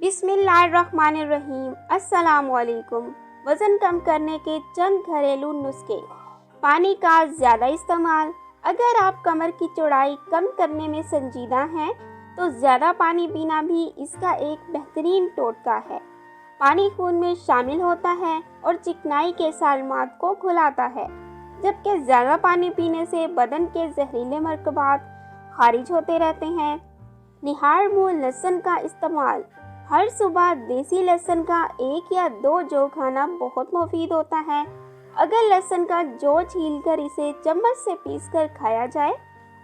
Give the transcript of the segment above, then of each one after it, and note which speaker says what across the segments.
Speaker 1: बिस्मिल्लाहिर्रहमानिर्रहीम। अस्सलामुअलैकुम। वज़न कम करने के चंद घरेलू नुस्खे। पानी का ज़्यादा इस्तेमाल। अगर आप कमर की चौड़ाई कम करने में संजीदा हैं तो ज़्यादा पानी पीना भी इसका एक बेहतरीन टोटका है। पानी खून में शामिल होता है और चिकनाई के सालमात को घुलाता है, जबकि ज़्यादा पानी पीने से बदन के जहरीले मरकबात खारिज होते रहते हैं। निहार मुँह लहसुन का इस्तेमाल। हर सुबह देसी लहसुन का 1 या 2 जौ खाना बहुत मुफीद होता है। अगर लहसुन का जौ छीलकर इसे चम्मच से पीसकर खाया जाए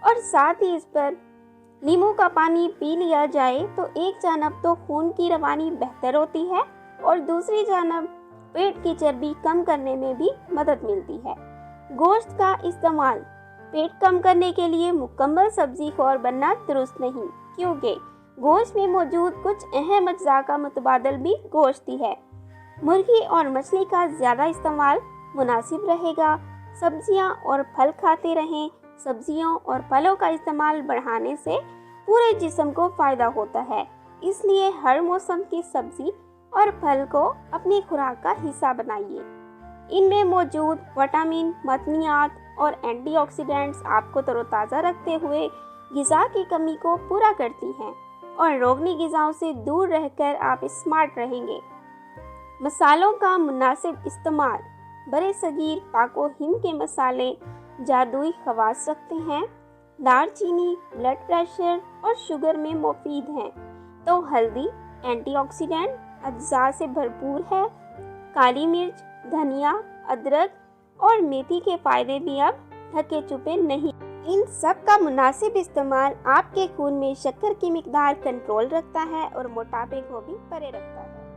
Speaker 1: और साथ ही इस पर नींबू का पानी पी लिया जाए तो एक जानब तो खून की रवानी बेहतर होती है और दूसरी जानब पेट की चर्बी कम करने में भी मदद मिलती है। गोश्त का इस्तेमाल। पेट कम करने के लिए मुकम्मल सब्जी खौर बनना दुरुस्त नहीं, क्योंकि गोश्त में मौजूद कुछ अहम अज्जा का मुतबादल भी गोश्त ही है। मुर्गी और मछली का ज़्यादा इस्तेमाल मुनासिब रहेगा। सब्जियां और फल खाते रहें। सब्जियों और फलों का इस्तेमाल बढ़ाने से पूरे जिस्म को फ़ायदा होता है, इसलिए हर मौसम की सब्जी और फल को अपनी खुराक का हिस्सा बनाइए। इनमें मौजूद विटामिन, मदनियात और एंटीऑक्सीडेंट्स आपको तरोताज़ा रखते हुए ग़िज़ा की कमी को पूरा करती हैं और रोगनी ग़िज़ाओं से दूर रहकर आप स्मार्ट रहेंगे। मसालों का मुनासिब इस्तेमाल। बड़े सगीर पाको हिंद के मसाले जादुई खवास रखते हैं। दालचीनी ब्लड प्रेशर और शुगर में मुफीद हैं, तो हल्दी एंटीऑक्सीडेंट अज्जा से भरपूर है। काली मिर्च, धनिया, अदरक और मेथी के फ़ायदे भी अब ढके छुपे नहीं। इन सब का मुनासिब इस्तेमाल आपके खून में शक्कर की मिकदार कंट्रोल रखता है और मोटापे को भी परे रखता है।